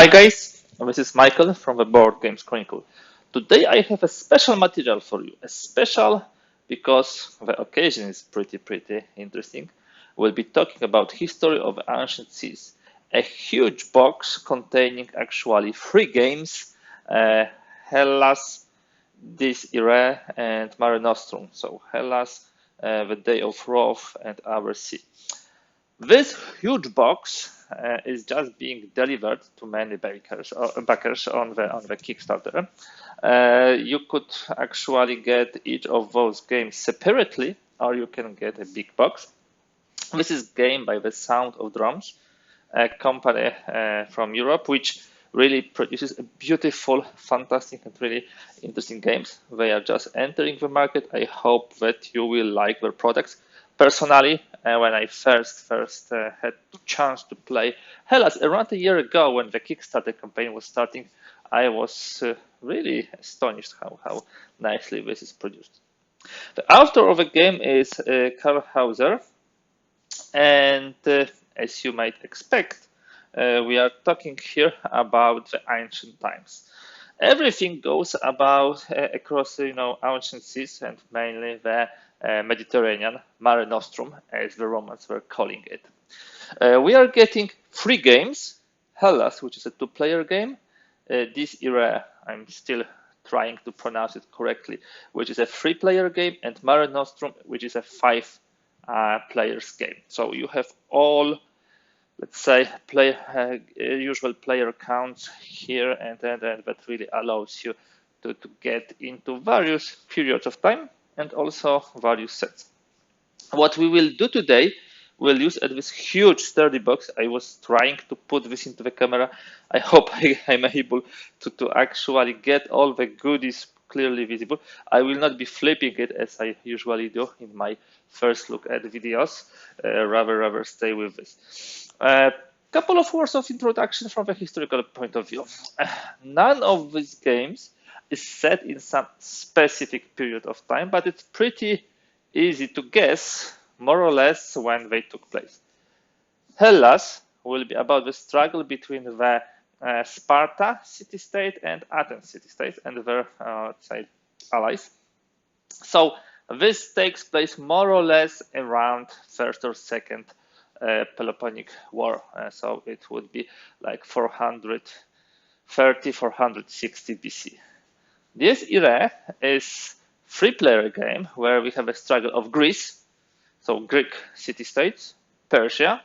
Hi guys, this is Michael from the Board Games Chronicle. Today I have a special material for you. A special because the occasion is pretty interesting. We'll be talking about history of ancient seas. A huge box containing actually three games: Hellas, This Era, and Mare Nostrum. So Hellas, the Day of Wrath, and Our Sea. This huge box is just being delivered to many backers on the Kickstarter. You could actually get each of those games separately, or you can get a big box. This is game by the Sound of Drums, a company from Europe, which really produces a beautiful, fantastic, and really interesting games. They are just entering the market. I hope that you will like their products. Personally, when I first had the chance to play Hellas around a year ago when the Kickstarter campaign was starting, I was really astonished how nicely this is produced. The author of the game is Karl Hauser, and as you might expect, we are talking here about the ancient times. Everything goes about across ancient seas and mainly the Mediterranean, Mare Nostrum, as the Romans were calling it. We are getting three games: Hellas, which is a two-player game; This Era, I'm still trying to pronounce it correctly, which is a three-player game; and Mare Nostrum, which is a five-players game. So you have all, let's say, usual player counts here, and that really allows you to get into various periods of time and also various sets. What we will do today, we'll use this huge sturdy box. I was trying to put this into the camera. I hope I'm able to actually get all the goodies clearly visible. I will not be flipping it as I usually do in my first look at videos. Rather stay with this. Couple of words of introduction from the historical point of view. None of these games is set in some specific period of time, but it's pretty easy to guess more or less when they took place. Hellas will be about the struggle between the Sparta city-state and Athens city-state and their, let's say, allies. So this takes place more or less around first or second Peloponnesic War. So it would be like 430, 460 BC. This era is three-player game where we have a struggle of Greece, so Greek city-states, Persia,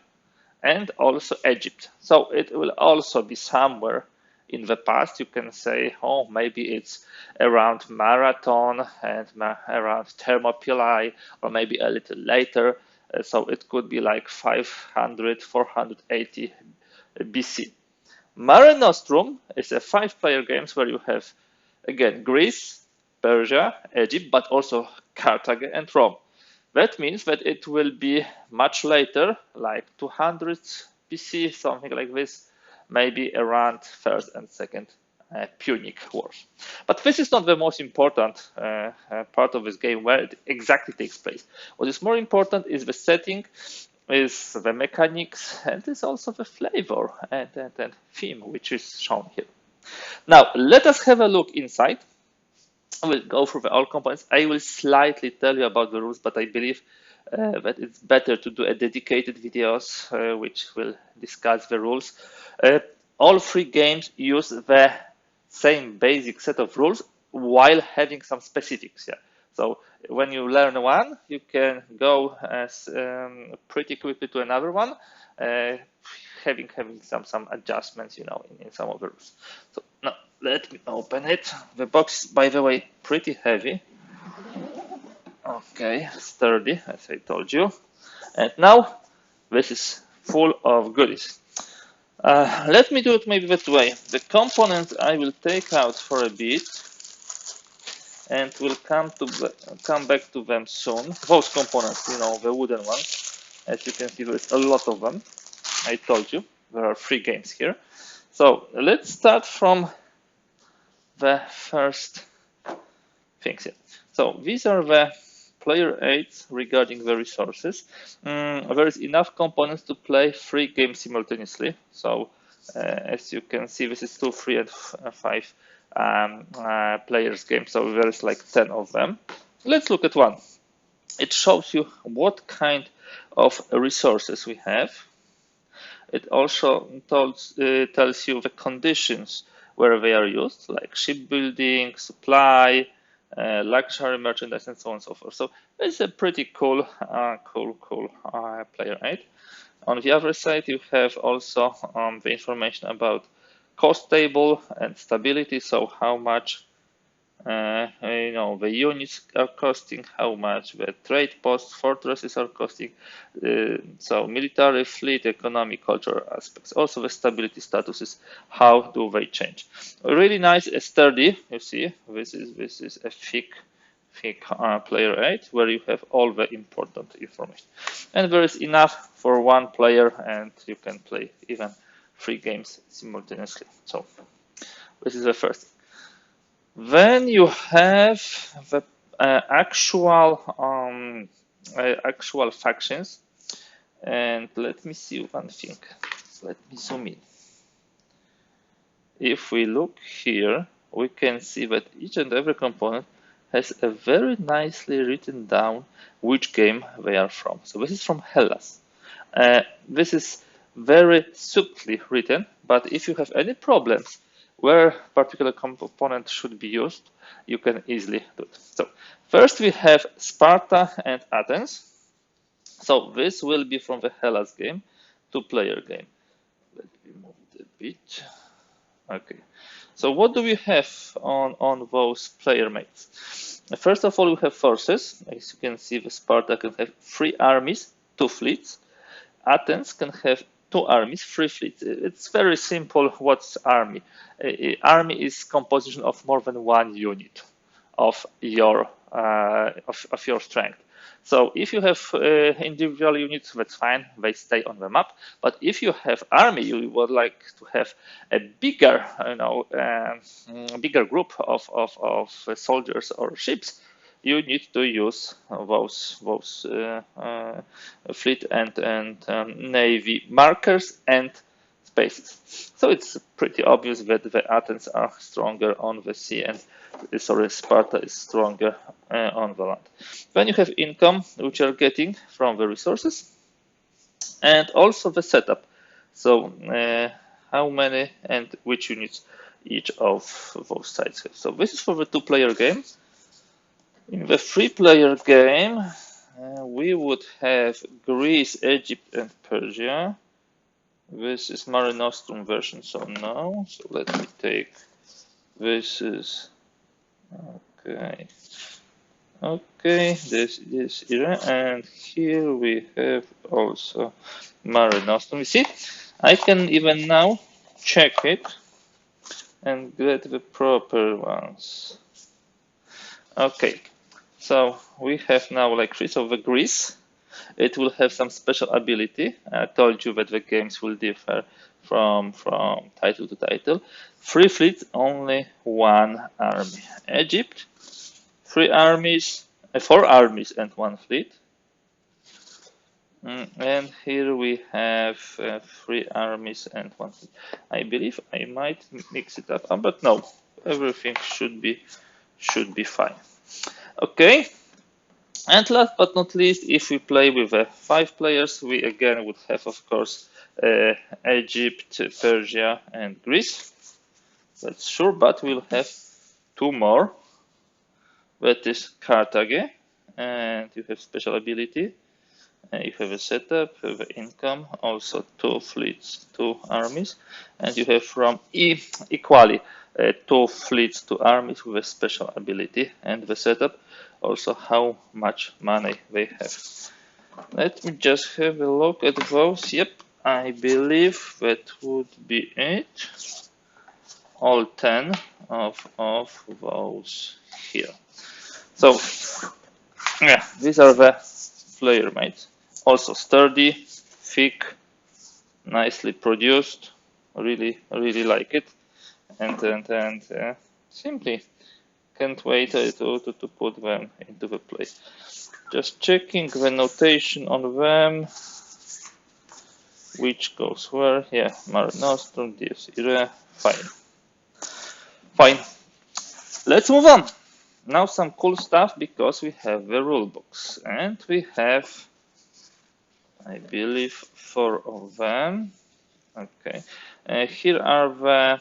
and also Egypt. So it will also be somewhere in the past. You can say, oh, maybe it's around Marathon and around Thermopylae, or maybe a little later. So it could be like 500, 480 BC. Mare Nostrum is a five-player game where you have, again, Greece, Persia, Egypt, but also Carthage and Rome. That means that it will be much later, like 200 BC, something like this, maybe around First and Second Punic Wars. But this is not the most important part of this game, where it exactly takes place. What is more important is the setting, is the mechanics, and is also the flavor and theme, which is shown here. Now, let us have a look inside. I will go through all components. I will slightly tell you about the rules, but I believe that it's better to do a dedicated videos which will discuss the rules. All three games use the same basic set of rules while having some specifics. Yeah. So when you learn one, you can go pretty quickly to another one, having some adjustments, in some of the rules. So now let me open it. The box, by the way, pretty heavy. Okay, sturdy, as I told you. And now this is full of goodies. Let me do it maybe that way. The components I will take out for a bit, and we'll come back to them soon. Those components, the wooden ones. As you can see, there's a lot of them. I told you there are three games here. So let's start from the first things here. So these are the player aids regarding the resources. There is enough components to play three games simultaneously. So As you can see, this is 2, 3, and 5 players game, so there's like 10 of them. Let's look at one. It shows you what kind of resources we have. It also tells you the conditions where they are used, like shipbuilding, supply, luxury merchandise, and so on and so forth. So it's a pretty cool player aid. On the other side, you have also the information about cost table and stability. So how much the units are costing, how much the trade posts, fortresses are costing, so military, fleet, economic, cultural aspects. Also the stability statuses, how do they change. Really nice, sturdy. You see, this is a thick player aid where you have all the important information, and there is enough for one player, and you can play even 3 games simultaneously. So this is the first. Then you have the actual factions, and let me see one thing. Let me zoom in. If we look here, we can see that each and every component has a very nicely written down which game they are from. So this is from Hellas. This is very subtly written, but if you have any problems where particular component should be used, you can easily do it. So first we have Sparta and Athens. So this will be from the Hellas game, 2-player game. Let me move it a bit. Okay. So what do we have on those player mates? First of all, we have forces. As you can see, the Sparta can have 3 armies, 2 fleets. Athens can have 2 armies, 3 fleets. It's very simple. What's army? Army is composition of more than 1 unit of your strength. So if you have individual units, that's fine. They stay on the map. But if you have army, you would like to have a bigger, bigger group of soldiers or ships. You need to use those fleet and navy markers and spaces. So it's pretty obvious that the Athens are stronger on the sea, and Sparta is stronger on the land. Then you have income, which you're getting from the resources, and also the setup. So how many and which units each of those sides have. So this is for the 2-player game. In the 3-player game, we would have Greece, Egypt, and Persia. This is Mare Nostrum version, so no. So let me take, this is, okay, this era, and here we have also Mare Nostrum. You see, I can even now check it and get the proper ones. Okay, so we have now like 3 of the Greece. It will have some special ability. I told you that the games will differ from title to title. 3 fleets, only 1 army. Egypt, 4 armies and 1 fleet. And here we have 3 armies and 1 fleet. I believe I might mix it up, but no, everything should be fine. Okay. And last but not least, if we play with 5 players, we again would have, of course, Egypt, Persia, and Greece. That's sure, but we'll have 2 more. That is Carthage, and you have special ability. You have a setup, you have income, also 2 fleets, 2 armies, and you have from equally 2 fleets, 2 armies with a special ability, and the setup, also how much money they have. Let me just have a look at those. Yep, I believe that would be it. All 10 of those here. So yeah, these are the player mates. Also sturdy, thick, nicely produced. Really like it, and simply can't wait to put them into the place. Just checking the notation on them. which goes where? Yeah, Mare Nostrum, Dies Irae. Fine. Let's move on. Now some cool stuff because we have the rule books, and we have, I believe, 4 of them. Okay, here are the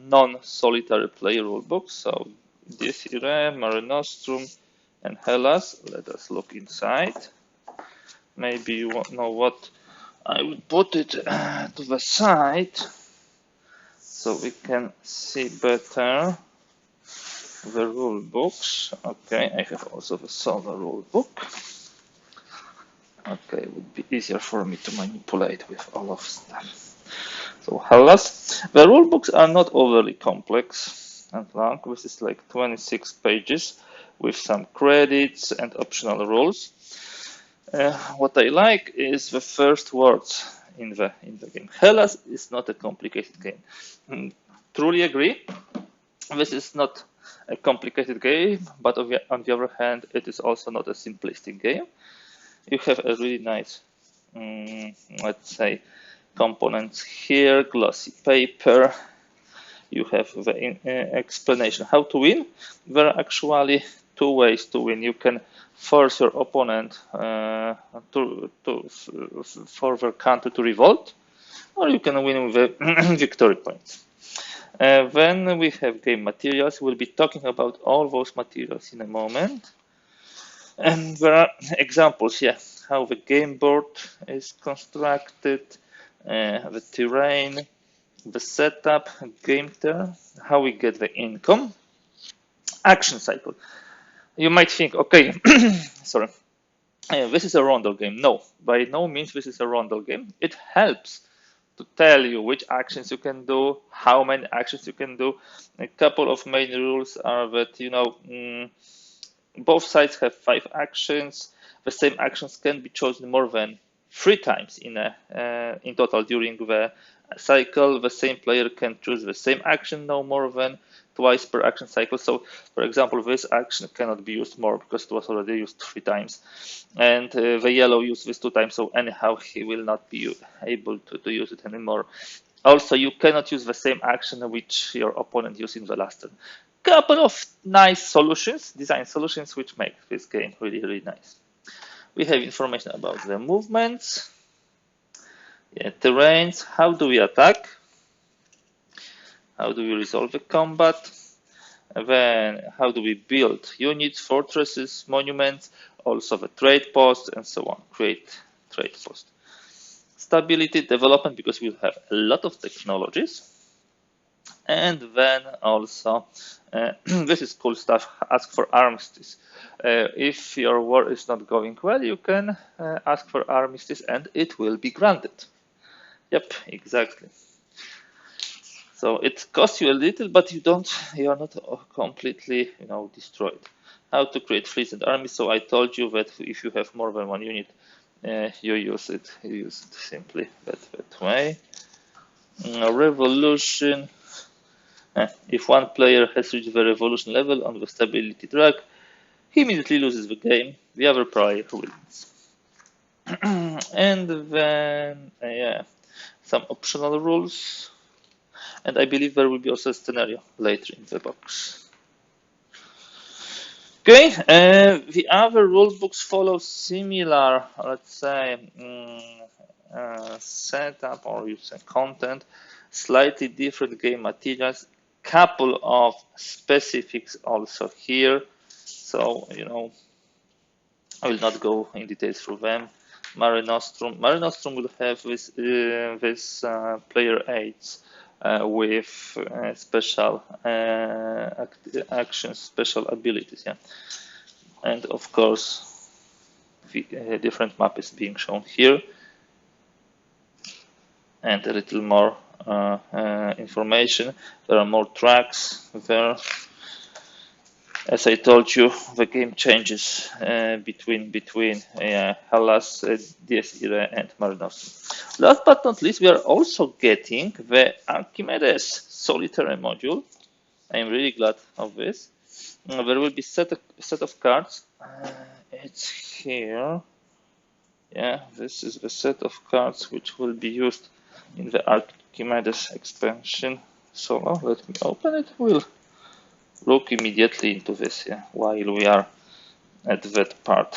non-solitary play rule books. So Dies Irae, Mare Nostrum, and Hellas. Let us look inside. Maybe you won't know what. I will put it to the side so we can see better the rule books. Okay, I have also the Solver rule book. Okay, it would be easier for me to manipulate with all of stuff. So Hellas. The rule books are not overly complex and long. This is like 26 pages with some credits and optional rules. What I like is the first words in the game. Hellas is not a complicated game. Truly agree. This is not a complicated game, but on the other hand, it is also not a simplistic game. You have a really nice, let's say, components here, glossy paper. You have the explanation how to win. There are actually 2 ways to win. You can force your opponent for their country to revolt, or you can win with the victory points. Then we have game materials. We'll be talking about all those materials in a moment. And there are examples, yeah, how the game board is constructed, the terrain, the setup, game turn, how we get the income, action cycle. You might think, okay, sorry, this is a rondel game. No, by no means this is a rondel game. It helps to tell you which actions you can do, how many actions you can do. A couple of main rules are that, both sides have 5 actions. The same actions can be chosen more than 3 times in total during the cycle. The same player can choose the same action no more than twice per action cycle. So, for example, this action cannot be used more because it was already used 3 times, and the yellow used this 2 times. So anyhow, he will not be able to use it anymore. Also, you cannot use the same action which your opponent used in the last turn. Couple of nice solutions, design solutions, which make this game really, really nice. We have information about the movements, terrains, how do we attack, how do we resolve the combat, then how do we build units, fortresses, monuments, also the trade post, and so on, create trade post. Stability, development, because we have a lot of technologies. And then also, this is cool stuff, ask for armistice. If your war is not going well, you can ask for armistice and it will be granted. Yep, exactly. So it costs you a little, but you are not completely, destroyed. How to create fleets and armies. So I told you that if you have more than 1 unit, you use it simply that way. Revolution. If one player has reached the revolution level on the stability track, he immediately loses the game. The other player wins. And then, some optional rules. And I believe there will be also a scenario later in the box. Okay, the other rule books follow similar, let's say, setup or use content, slightly different game materials, couple of specifics also here. So, I will not go in details through them. Mare Nostrum. Mare Nostrum will have this player aids with special actions, special abilities, yeah. And of course, the different map is being shown here, and a little more information. There are more tracks there. As I told you, the game changes between Hellas, Dies Irae, and Mare Nostrum. Last but not least, we are also getting the Archimedes solitary module. I am really glad of this. There will be set of cards. It's here. Yeah, this is the set of cards which will be used in the Archimedes expansion. So now let me open it. We'll look immediately into this, yeah, while we are at that part.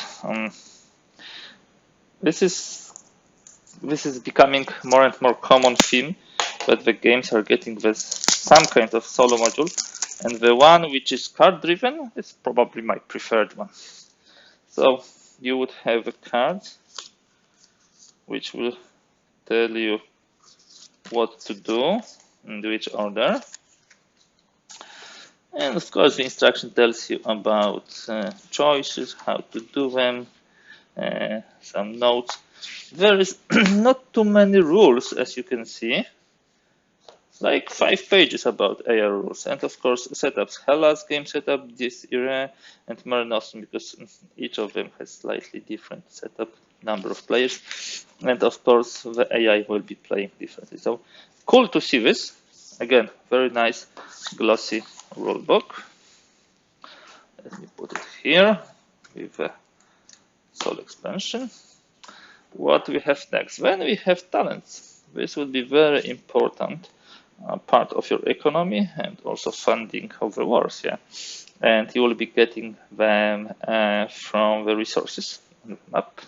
This is becoming more and more common theme, but the games are getting this some kind of solo module, and the one which is card driven is probably my preferred one. So you would have a card which will tell you what to do in which order, and of course the instruction tells you about choices, how to do them, some notes. There is not too many rules, as you can see, like 5 pages about AR rules, and of course setups: Hellas game setup, this era, and Mare Nostrum, because each of them has slightly different setup, number of players, and of course the AI will be playing differently. So cool to see this. Again, very nice glossy rule book. Let me put it here with a solo expansion. What we have next? When we have talents, this will be very important part of your economy and also funding of the wars. Yeah, and you will be getting them from the resources map.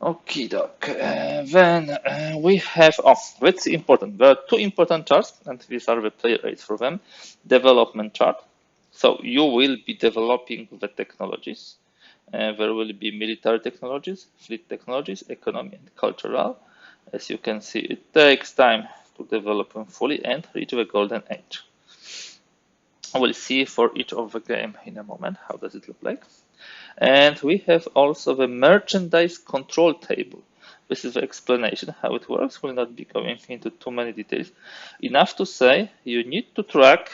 Okay, doc. Then we have, that's important. There are 2 important charts, and these are the player aids for them. Development chart. So you will be developing the technologies. There will be military technologies, fleet technologies, economy, and cultural. As you can see, it takes time to develop them fully and reach the golden age. We'll see for each of the game in a moment. How does it look like? And we have also the merchandise control table. This is the explanation how it works. We'll not be going into too many details. Enough to say you need to track.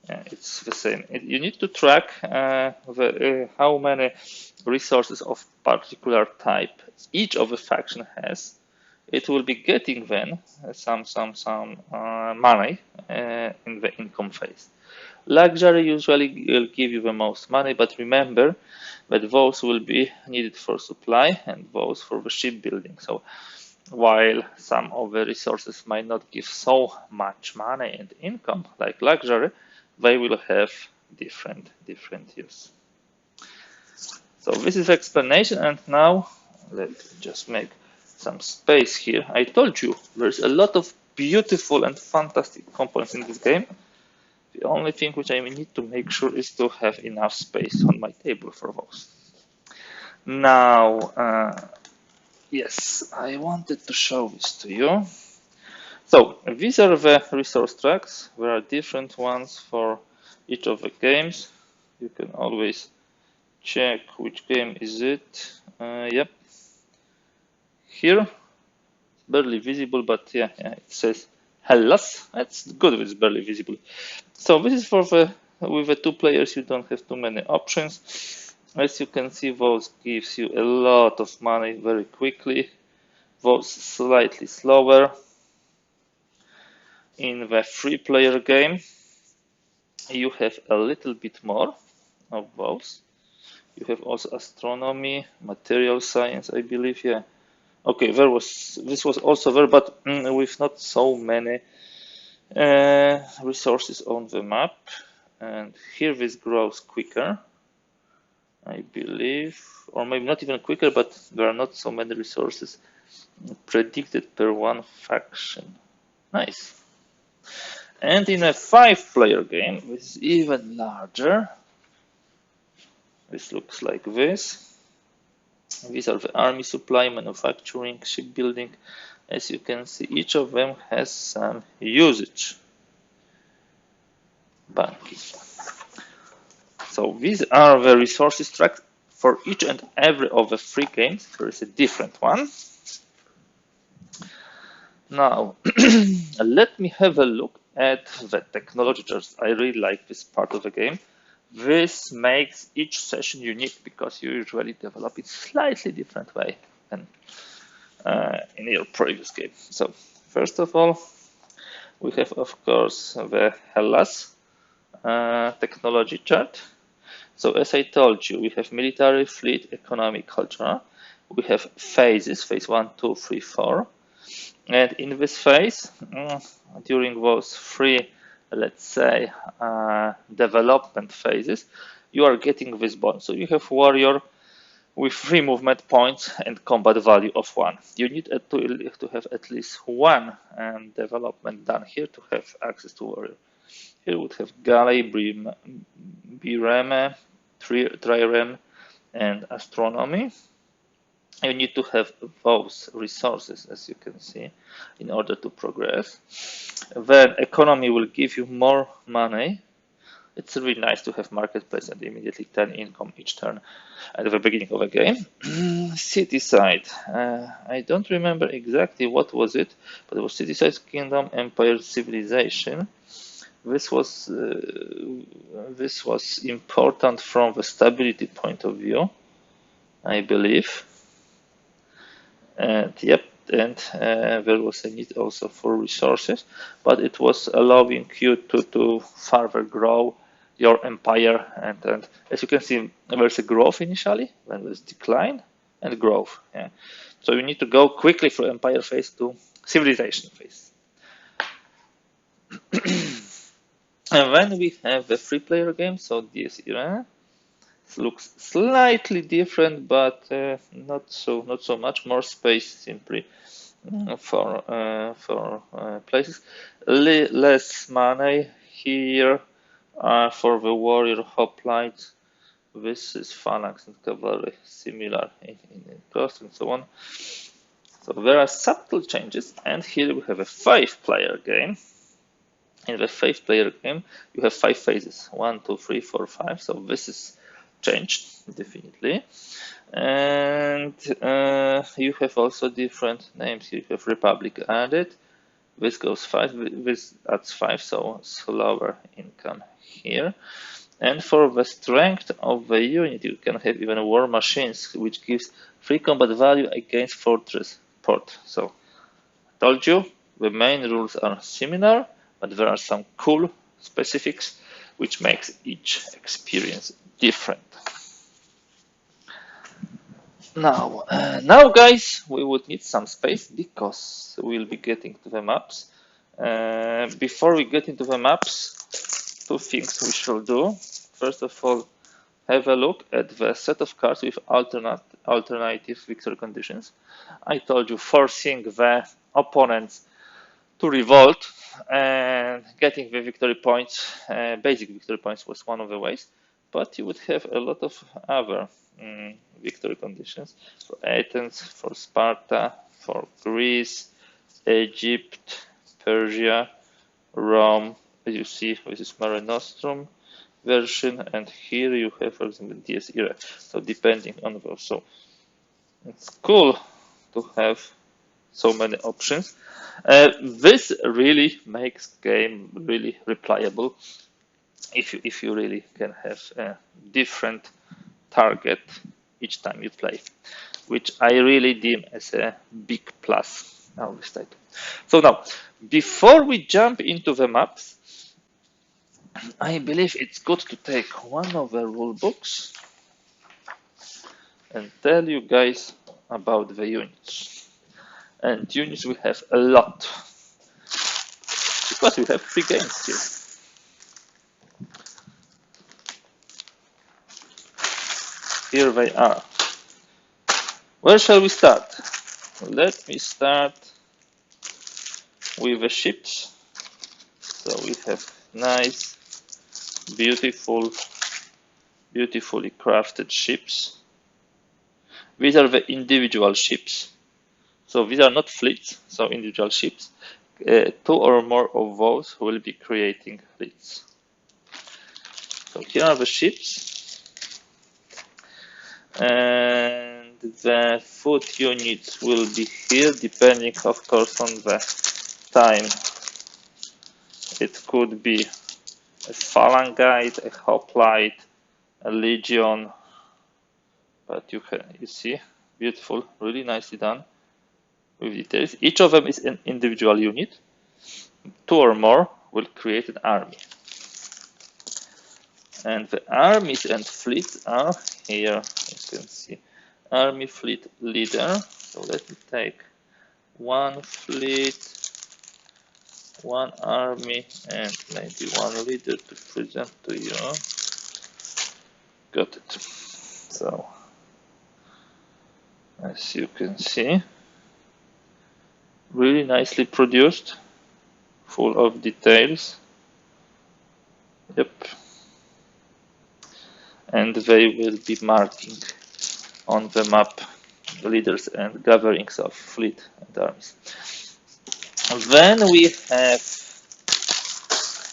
It's the same. You need to track how many resources of particular type each of the faction has. It will be getting then some money in the income phase. Luxury usually will give you the most money, but remember that those will be needed for supply and those for the shipbuilding. So while some of the resources might not give so much money and income like luxury, they will have different use. So this is explanation, and now let me just make some space here. I told you there's a lot of beautiful and fantastic components in this game. The only thing which I need to make sure is to have enough space on my table for those. Now, yes, I wanted to show this to you. So these are the resource tracks. There are different ones for each of the games. You can always check which game is it. Yep. Here, barely visible, but yeah, it says Hellas. That's good if it's barely visible. So this is for with the 2 players, you don't have too many options. As you can see, those gives you a lot of money very quickly. Those slightly slower. In the 3-player game, you have a little bit more of those. You have also astronomy, material science, I believe. Yeah. Okay, this was also there, but with not so many resources on the map. And here this grows quicker, I believe, or maybe not even quicker, but there are not so many resources predicted per one faction. Nice. And in a 5-player game, which is even larger, this looks like this. These are the army supply, manufacturing, shipbuilding. As you can see, each of them has some usage. Banking. So these are the resources tracked for each and every of the 3 games. There is a different one. Now, let me have a look at the technology charts. I really like this part of the game. This makes each session unique because you usually develop it slightly different way than in your previous game. So first of all, we have, of course, the Hellas technology chart. So as I told you, we have military, fleet, economy, culture. We have phases, phase 1, 2, 3, 4. And in this phase, during those three, let's say, development phases, you are getting this bond. So you have warrior with 3 movement points and combat value of 1. You need to have at least one development done here to have access to warrior. Here we would have galley, bireme, trireme, and astronomy. You need to have those resources, as you can see, in order to progress. Then economy will give you more money. It's really nice to have marketplace and immediately 10 income each turn at the beginning of a game. City side. I don't remember exactly what was it, but it was city side, kingdom, empire, civilization. This was important from the stability point of view, I believe. And yep, and there was a need also for resources, but it was allowing you to further grow your empire. And as you can see, there's a growth initially, then there's decline and growth. Yeah. So you need to go quickly from empire phase to civilization phase. And then we have the 3-player game, so this era looks slightly different, but not so much. More space simply for places. Less money here for the warrior hoplite. This is phalanx and cavalry, similar in cost and so on. So there are subtle changes, and here we have a 5-player game. In the 5-player game, you have 5 phases: 1, 2, 3, 4, 5. So this is changed definitely, and you have also different names. You have Republic added. This goes 5. This adds 5, so lower income here. And for the strength of the unit, you can have even war machines, which gives 3 combat value against fortress port. So I told you the main rules are similar, but there are some cool specifics which makes each experience different. Now, guys, we would need some space because we'll be getting to the maps. Before we get into the maps, 2 things we should do. First of all, have a look at the set of cards with alternative victory conditions. I told you, forcing the opponents to revolt and getting the victory points, basic victory points, was one of the ways, but you would have a lot of other victory conditions for Athens, for Sparta, for Greece, Egypt, Persia, Rome. As you see, this is Mare Nostrum version, and here you have, for example, DS era. So depending on those, so it's cool to have so many options. This really makes game really replayable if you really can have a different target each time you play, which I really deem as a big plus of this title. So now, before we jump into the maps, I believe it's good to take one of the rule books and tell you guys about the units. And units we have a lot, because we have 3 games here. Here they are. Where shall we start? Let me start with the ships. So we have nice, beautifully crafted ships. These are the individual ships. So these are not fleets, so individual ships. 2 or more of those will be creating fleets. So here are the ships. And the foot units will be here, depending, of course, on the time. It could be a phalangite, a hoplite, a legion, but you see, beautiful, really nicely done with details. Each of them is an individual unit. 2 or more will create an army. And the armies and fleets are here. You can see army fleet leader. So let me take one fleet, one army, and maybe one leader to present to you. Got it. So as you can see, really nicely produced, full of details. Yep. And they will be marking on the map the leaders and gatherings of fleet and armies. Then we have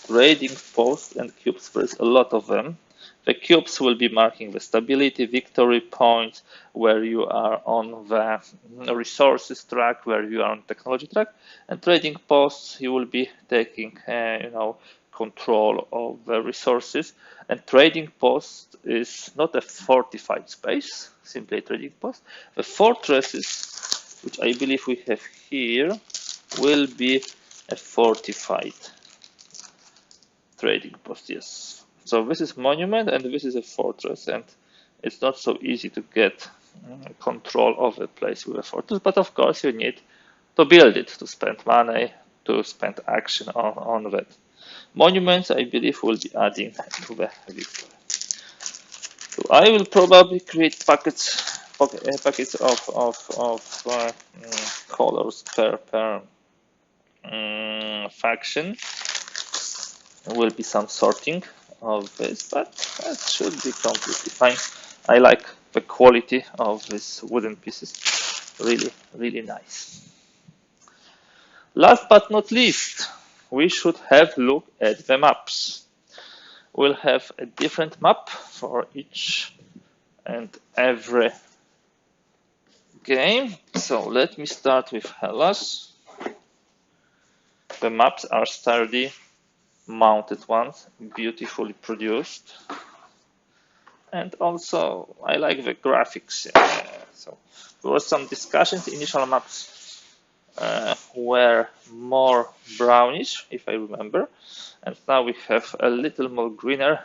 trading posts and cubes. There's a lot of them. The cubes will be marking the stability, victory points, where you are on the resources track, where you are on technology track, and trading posts you will be taking, control of the resources. And trading post is not a fortified space, simply a trading post. The fortresses, which I believe we have here, will be a fortified trading post. Yes. So this is monument and this is a fortress, and it's not so easy to get control of the place with a fortress. But of course, you need to build it, to spend money, to spend action on that. Monuments, I believe, will be adding to the victory. So I will probably create packets of colors per faction. There will be some sorting of this, but that should be completely fine. I like the quality of these wooden pieces. Really, really nice. Last but not least, we should have a look at the maps. We'll have a different map for each and every game. So let me start with Hellas. The maps are sturdy, mounted ones, beautifully produced. And also, I like the graphics. So there was some discussions. Initial maps were more brownish, if I remember, and now we have a little more greener,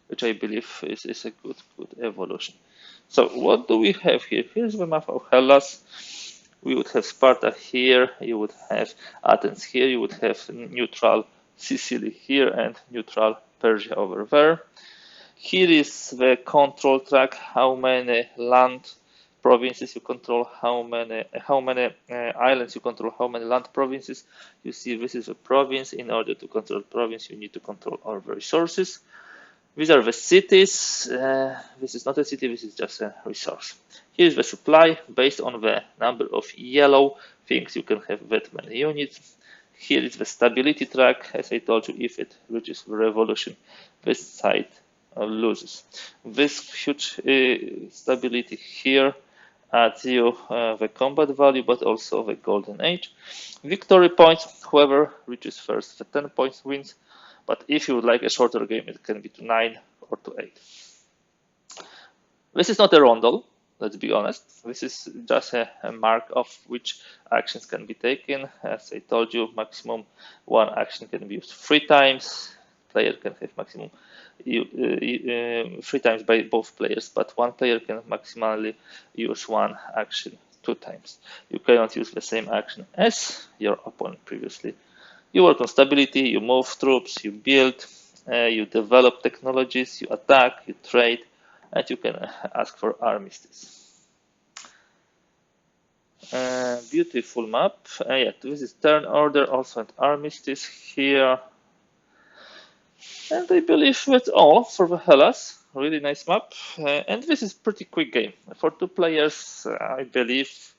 which I believe is a good evolution. So what do we have here? Here's the map of Hellas. We would have Sparta here, you would have Athens here, you would have neutral Sicily here, and neutral Persia over there. Here is the control track, how many land provinces you control, how many islands you control, how many land provinces. You see, this is a province. In order to control province, you need to control all the resources. These are the cities. This is not a city, this is just a resource. Here is the supply. Based on the number of yellow things, you can have that many units. Here is the stability track. As I told you, if it reaches the revolution, this side loses. This huge stability here adds you the combat value, but also the golden age. Victory points, whoever reaches first the 10 points wins. But if you would like a shorter game, it can be to 9 or to 8. This is not a rondel, let's be honest. This is just a mark of which actions can be taken. As I told you, maximum one action can be used 3 times. Player can have maximum 3 times by both players, but one player can maximally use one action 2 times. You cannot use the same action as your opponent previously. You work on stability, you move troops, you build, you develop technologies, you attack, you trade, and you can ask for armistice. Beautiful map. Yeah, this is turn order, also an armistice here. And I believe that's all for the Hellas. Really nice map. And this is pretty quick game. For 2 players, I believe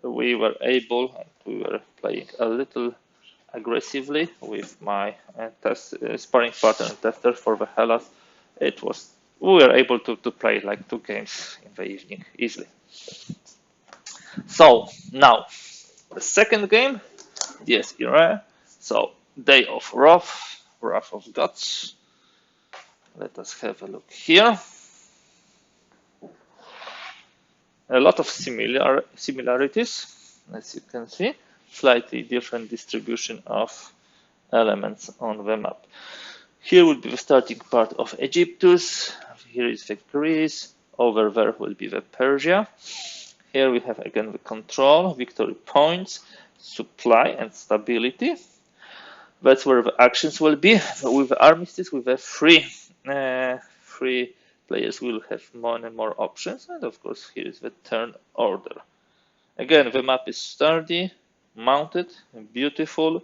we were able, and we were playing a little aggressively with my sparring partner and tester for the Hellas. We were able to play like 2 games in the evening easily. So now the second game, Dies Irae. So Day of Wrath of Gods. Let us have a look here. A lot of similarities, as you can see. Slightly different distribution of elements on the map. Here will be the starting part of Egyptus. Here is the Greece. Over there will be the Persia. Here we have again the control, victory points, supply, and stability. That's where the actions will be. With the armistice, with the free players will have more and more options. And of course, here is the turn order. Again, the map is sturdy, mounted, beautiful,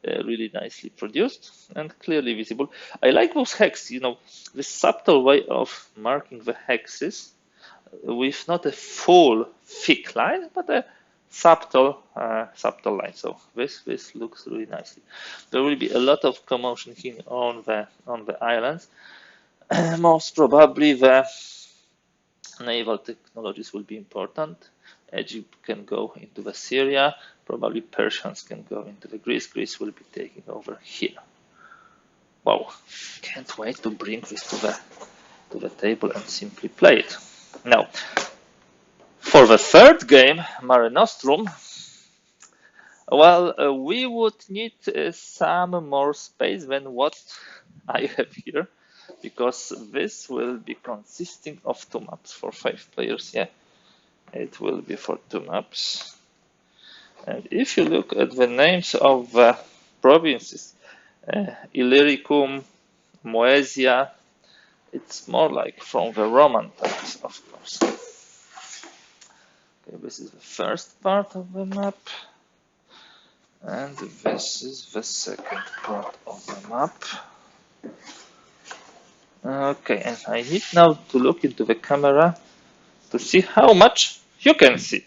really nicely produced, and clearly visible. I like those hexes, the subtle way of marking the hexes with not a full thick line, but a subtle line. So this looks really nicely. There will be a lot of commotion here on the islands. Most probably the naval technologies will be important. Egypt can go into the Syria. Probably Persians can go into the Greece. Greece will be taking over here. Wow, can't wait to bring this to the table and simply play it. Now, for the third game, Mare Nostrum, well, we would need some more space than what I have here, because this will be consisting of 2 maps for 5 players. Yeah, it will be for 2 maps. And if you look at the names of the provinces, Illyricum, Moesia, it's more like from the Roman times, of course. Okay, this is the first part of the map. And this is the second part of the map. Okay, and I need now to look into the camera to see how much you can see.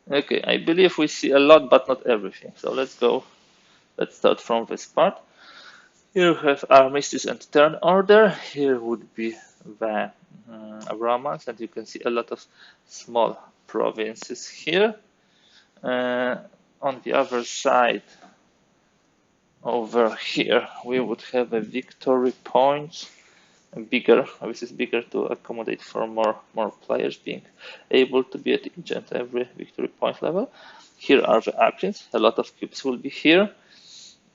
Okay, I believe we see a lot, but not everything. So let's go. Let's start from this part. Here we have armistice and turn order. Here would be the Romans, and you can see a lot of small provinces here. On the other side, over here, we would have a victory points, bigger. This is bigger to accommodate for more players being able to be at each and every victory point level. Here are the actions. A lot of cubes will be here.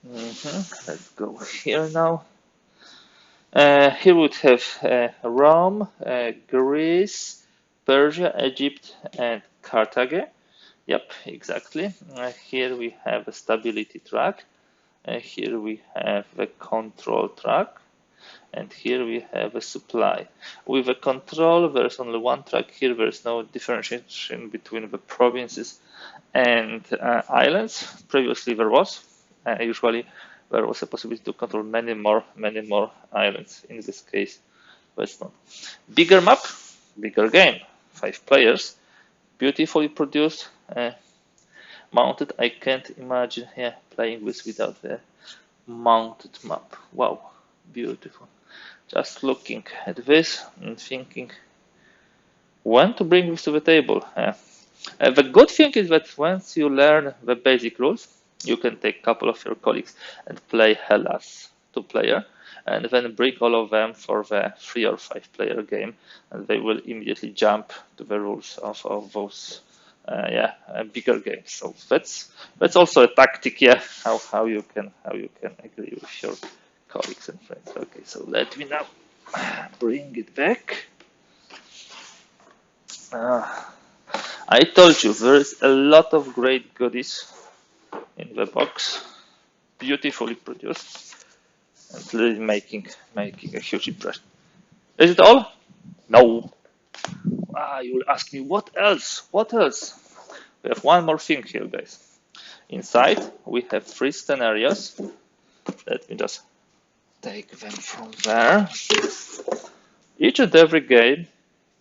Let's go here now. Here we would have Rome, Greece, Persia, Egypt, and Carthage. Yep, exactly. Here we have a stability track. Here we have a control track. And here we have a supply. With a control, there's only one track here. There's no differentiation between the provinces and islands. Previously there was. Usually there was a possibility to control many more islands. In this case, that's not. Bigger map, bigger game. 5 players, beautifully produced, mounted. I can't imagine playing this without the mounted map. Wow, beautiful. Just looking at this and thinking when to bring this to the table. The good thing is that once you learn the basic rules, you can take a couple of your colleagues and play Hellas 2-player, and then bring all of them for the 3 or 5 player game, and they will immediately jump to the rules of those bigger games. So that's also a tactic, how you can agree with your colleagues and friends. Okay, so let me now bring it back. I told you there is a lot of great goodies in the box, beautifully produced, and really making a huge impression. Is it all? No. You will ask me, what else? What else? We have one more thing here, guys. Inside, we have 3 scenarios. Let me just take them from there. Each and every game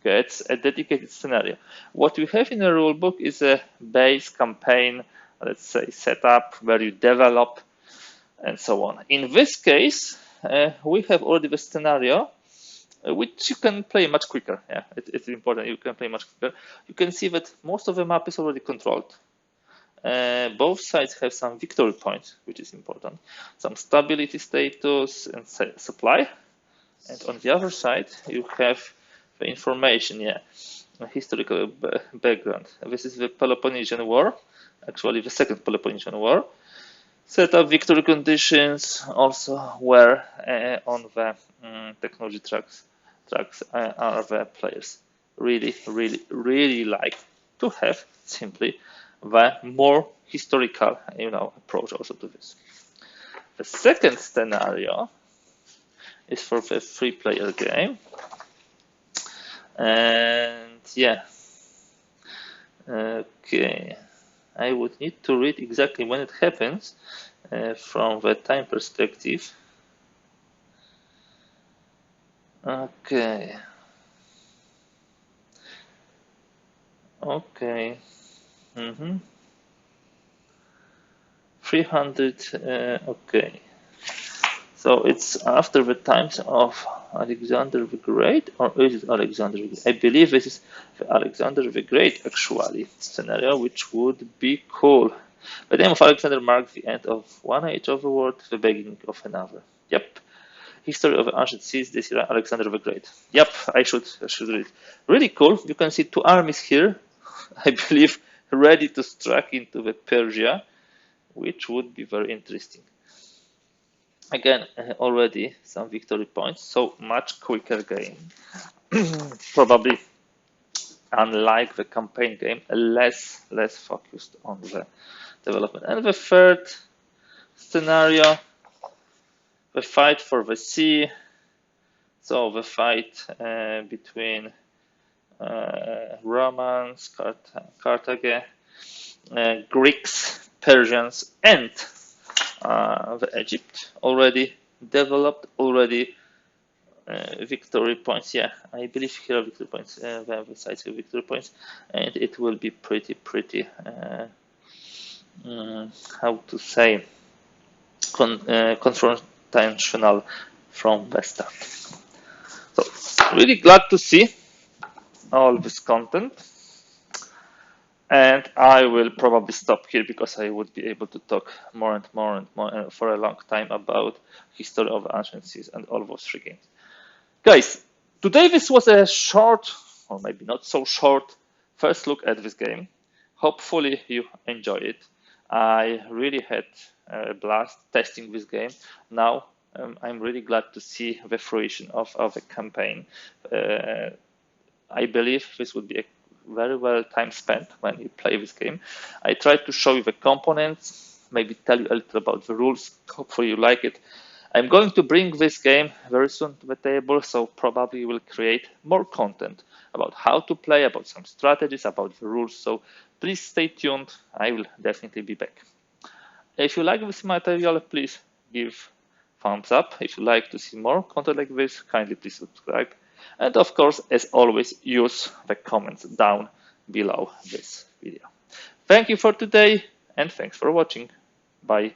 gets a dedicated scenario. What we have in a rulebook is a base campaign, let's say, setup where you develop and so on. In this case, we have already the scenario, which you can play much quicker. Yeah, it's important. You can play much quicker. You can see that most of the map is already controlled. Both sides have some victory points, which is important, some stability status and supply. And on the other side, you have the information, historical background. This is the Peloponnesian War, actually the Second Peloponnesian War. Set up victory conditions also where on the technology tracks are the players really like to have simply the more historical approach also to this. The second scenario is for the three-player game, and yeah, okay, I would need to read exactly when it happens from the time perspective. Okay. Okay. Mm-hmm. 300. Okay. So it's after the times of Alexander the Great, or is it Alexander the Great? I believe this is the Alexander the Great actually scenario, which would be cool. The name of Alexander marks the end of one age of the world, the beginning of another. Yep. History of ancient cities, this is Alexander the Great. Yep, I should read. Really cool. You can see two armies here, I believe, ready to strike into the Persia, which would be very interesting. Again, already some victory points, so much quicker game. Probably, unlike the campaign game, less focused on the development. And the third scenario, the fight for the sea. So the fight between Romans, Carthage, Greeks, Persians, and the Egypt already developed, already victory points. Yeah, I believe here are victory points, the size of victory points, and it will be pretty, how to say, confrontational from the start. So, really glad to see all this content. And I will probably stop here because I would be able to talk more and more for a long time about history of ancient cities and all those three games. Guys, today this was a short, or maybe not so short, first look at this game. Hopefully you enjoy it. I really had a blast testing this game. Now I'm really glad to see the fruition of the campaign. I believe this would be a very well time spent when you play this game. I tried to show you the components, maybe tell you a little about the rules. Hopefully you like it. I'm going to bring this game very soon to the table, so probably we'll create more content about how to play, about some strategies, about the rules. So please stay tuned. I will definitely be back. If you like this material, please give thumbs up. If you like to see more content like this, kindly please subscribe. And of course, as always, use the comments down below this video. Thank you for today, and thanks for watching. Bye.